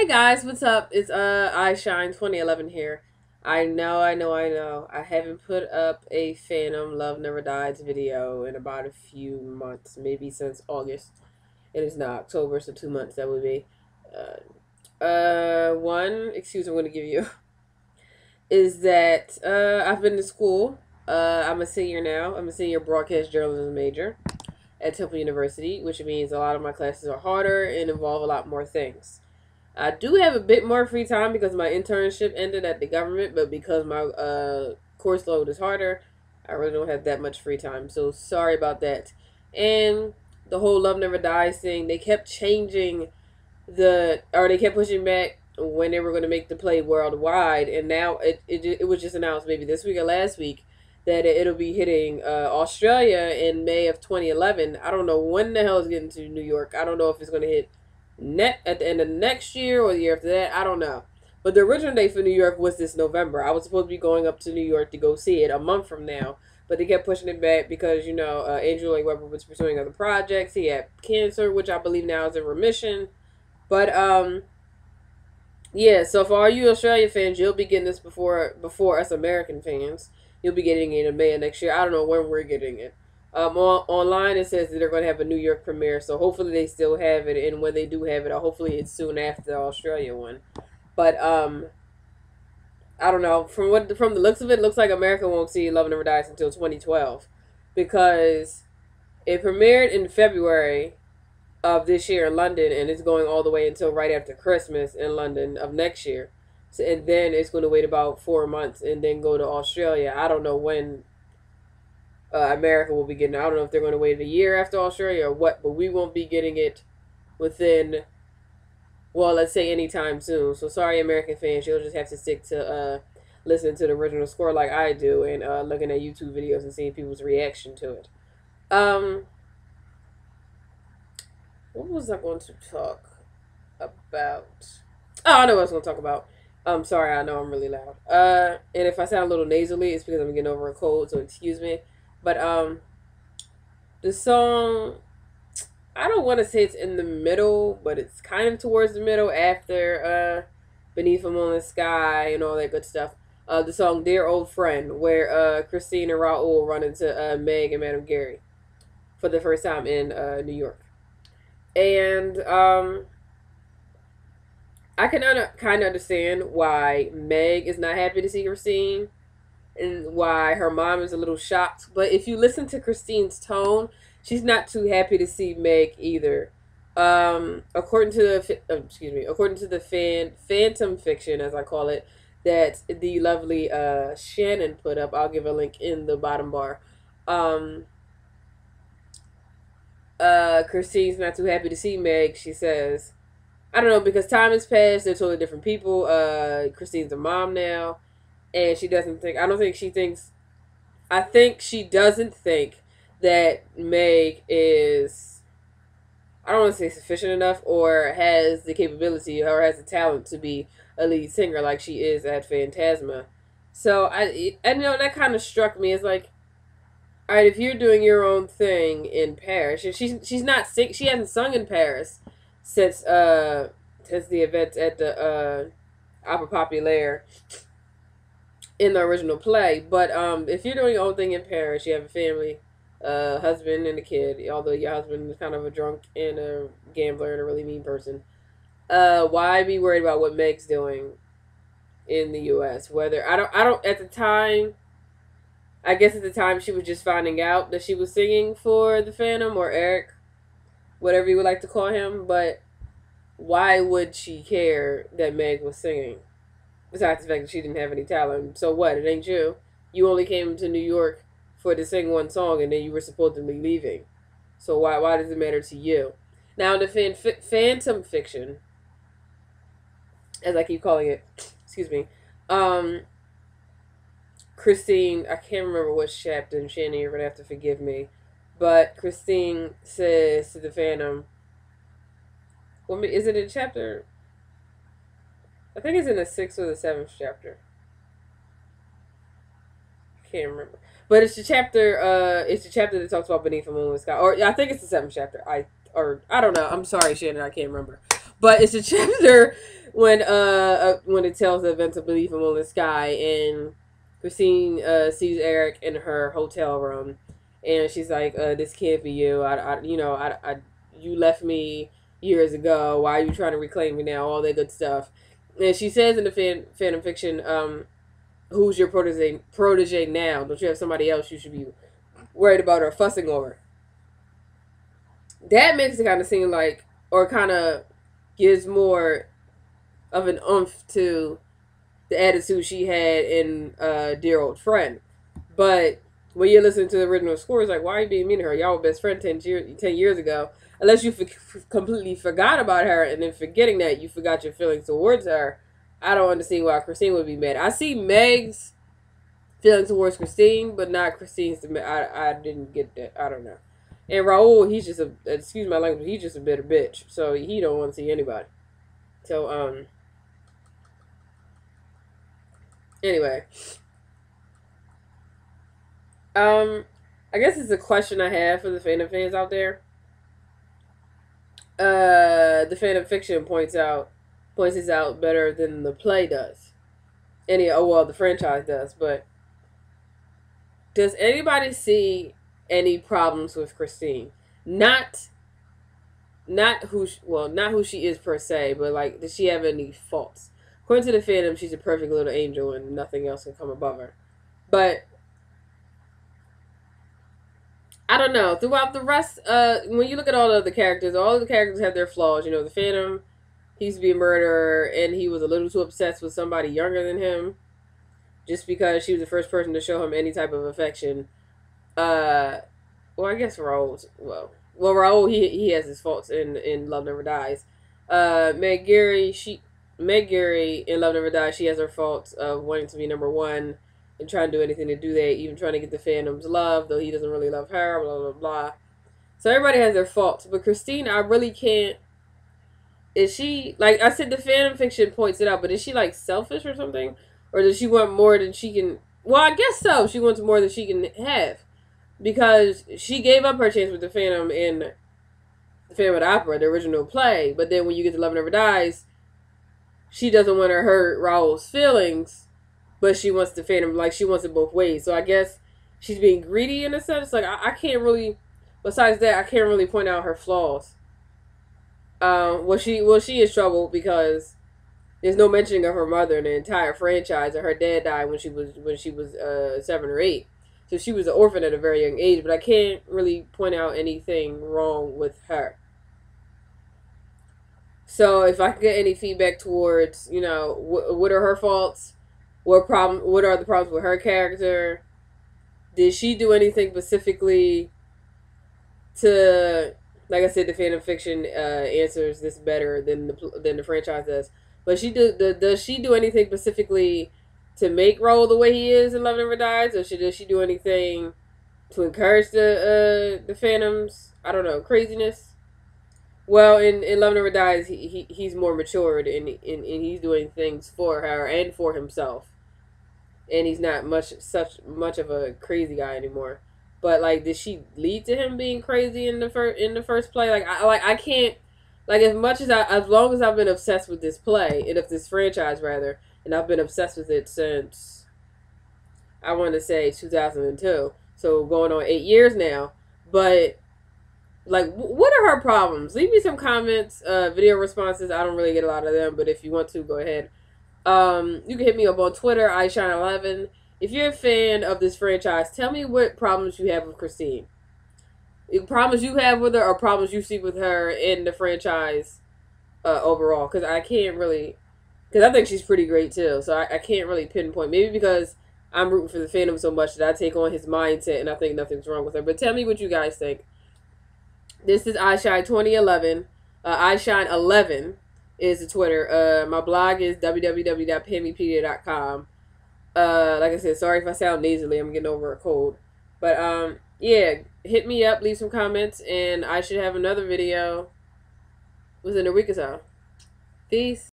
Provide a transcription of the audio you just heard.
Guys, what's up? It's I Shine 2011 here. I haven't put up a Phantom Love Never Dies video in about a few months, maybe since August. It is now October, so 2 months that would be. One excuse I'm going to give you is that I've been to school. I'm a senior now. I'm a senior broadcast journalism major at Temple University, which means a lot of my classes are harder and involve a lot more things. I do have a bit more free time because my internship ended at the government, but because my course load is harder, I really don't have that much free time. So sorry about that. And the whole Love Never Dies thing, they kept changing they kept pushing back when they were going to make the play worldwide, and now it was just announced maybe this week or last week that it'll be hitting Australia in May of 2011. I don't know when the hell it's getting to New York. I don't know if it's going to hit at the end of next year or the year after that. I don't know. But the original date for New York was this November. I was supposed to be going up to New York to go see it a month from now, but they kept pushing it back because Andrew Lloyd Webber was pursuing other projects. He had cancer, which I believe now is in remission. But yeah. So for all you Australia fans, you'll be getting this before us American fans. You'll be getting it in May of next year. I don't know when we're getting it. Online it says that they're going to have a New York premiere, so hopefully they still have it, and when they do have it, hopefully it's soon after the Australia one. But I don't know. From the looks of it, looks like America won't see Love Never Dies until 2012, because it premiered in February of this year in London, and it's going all the way until right after Christmas in London of next year. So, and then it's going to wait about 4 months and then go to Australia. I don't know when America will be getting it. I don't know if they're going to wait a year after Australia or what, but we won't be getting it within, well, let's say anytime soon. So sorry, American fans, you'll just have to stick to listening to the original score like I do, and looking at YouTube videos and seeing people's reaction to it. What was I going to talk about? Oh, I know what I was going to talk about. I'm sorry, I know I'm really loud. And if I sound a little nasally, it's because I'm getting over a cold, so excuse me. But the song, I don't want to say it's in the middle, but it's kind of towards the middle after Beneath a Moonlit Sky and all that good stuff. The song Dear Old Friend, where Christine and Raul run into Meg and Madame Gary for the first time in New York. And I can kind of understand why Meg is not happy to see Christine and why her mom is a little shocked. But if you listen to Christine's tone, she's not too happy to see Meg either. According to the Phantom fiction, as I call it, that the lovely Shannon put up. I'll give a link in the bottom bar. Christine's not too happy to see Meg. She says, I don't know, because time has passed. They're totally different people. Christine's a mom now, and she doesn't think. I think she doesn't think that Meg is, I don't want to say sufficient enough, or has the capability, or has the talent to be a lead singer like she is at Phantasma. So I that kind of struck me as like, all right, if you're doing your own thing in Paris, she's not she hasn't sung in Paris since the events at the Opera Populaire in the original play. But if you're doing your own thing in Paris, you have a family, husband and a kid, although your husband is kind of a drunk and a gambler and a really mean person, why be worried about what Meg's doing in the US? Whether I don't at the time, I guess at the time she was just finding out that she was singing for the Phantom, or Eric, whatever you would like to call him, but why would she care that Meg was singing? Besides the fact that she didn't have any talent. So what? It ain't you. You only came to New York to sing one song, and then you were supposedly leaving. So why does it matter to you? Now, in the Phantom fiction, as I keep calling it, excuse me, Christine, I can't remember which chapter, and Shannon, you're going to have to forgive me, but Christine says to the Phantom, well, is it in chapter, I think it's in the 6th or the 7th chapter. I can't remember. But it's the chapter that talks about Beneath a Moonlit Sky. Or I think it's the 7th chapter. I don't know. I'm sorry, Shannon, I can't remember. But it's a chapter when it tells the event to believe him on the sky, and Christine sees Eric in her hotel room, and she's like, "This can't be you. You left me years ago. Why are you trying to reclaim me now? All that good stuff." And she says in the Phantom Fiction, "Who's your protege now? Don't you have somebody else you should be worried about or fussing over?" That makes it kind of seem like, or kind of gives more of an oomph to the attitude she had in Dear Old Friend. But when you listen to the original score, it's like, why are you being mean to her? Y'all were best friends 10 years ago. Unless you completely forgot about her, and then forgetting that you forgot your feelings towards her, I don't understand why Christine would be mad. I see Meg's feelings towards Christine, but not Christine's. I didn't get that. I don't know. And Raul, he's just excuse my language, he's just a bitter bitch. So he don't want to see anybody. So, anyway. I guess it's a question I have for the Phantom fans out there. The Phantom Fiction points this out better than the play does. The franchise does, but does anybody see any problems with Christine? Not who she is per se, but like, does she have any faults? According to the Phantom, she's a perfect little angel and nothing else can come above her. But I don't know. Throughout the rest, when you look at all of the characters have their flaws. You know, the Phantom, he used to be a murderer, and he was a little too obsessed with somebody younger than him, just because she was the first person to show him any type of affection. I guess Raul. Raul, he has his faults in Love Never Dies. Meg Gary in Love Never Dies, she has her faults of wanting to be number one and trying to do anything to do that, even trying to get the Phantom's love, though he doesn't really love her, blah, blah, blah. So everybody has their faults. But Christine, I really can't... Is she... Like I said, the Phantom Fiction points it out, but is she, like, selfish or something? Or does she want more than she can... Well, I guess so. She wants more than she can have. Because she gave up her chance with the Phantom in the Phantom of the Opera, the original play. But then when you get to Love Never Dies, she doesn't want to hurt Raul's feelings, but she wants the Phantom, like, she wants it both ways. So I guess she's being greedy in a sense. Like, I can't really, besides that, I can't really point out her flaws. She is trouble because there's no mentioning of her mother in the entire franchise, or her dad died when she was 7 or 8. So she was an orphan at a very young age, but I can't really point out anything wrong with her. So if I could get any feedback towards, you know, what are her faults? What are the problems with her character? Did she do anything specifically to, like I said, the Phantom Fiction answers this better than the franchise does. But does she do anything specifically to make Raul the way he is in Love Never Dies, or does she do anything to encourage the Phantom's, I don't know, craziness? Well, in Love Never Dies, he's more matured, and he's doing things for her and for himself. And he's not such much of a crazy guy anymore. But like, did she lead to him being crazy in the first play? I can't, like, as long as I've been obsessed with this play, and of this franchise rather, and I've been obsessed with it since, I want to say 2002. So going on 8 years now. But like, what are her problems? Leave me some comments, video responses. I don't really get a lot of them, but if you want to, go ahead. You can hit me up on Twitter, iShine11. If you're a fan of this franchise, tell me what problems you have with Christine. Problems you have with her, or problems you see with her in the franchise overall. Because I can't really... Because I think she's pretty great, too. So I can't really pinpoint. Maybe because I'm rooting for the Phantom so much that I take on his mindset and I think nothing's wrong with her. But tell me what you guys think. This is iShine 2011. iShine11 is the Twitter. My blog is www.pammepedia.com. Like I said, sorry if I sound nasally. I'm getting over a cold. But, yeah, hit me up, leave some comments, and I should have another video within a week or so. Peace.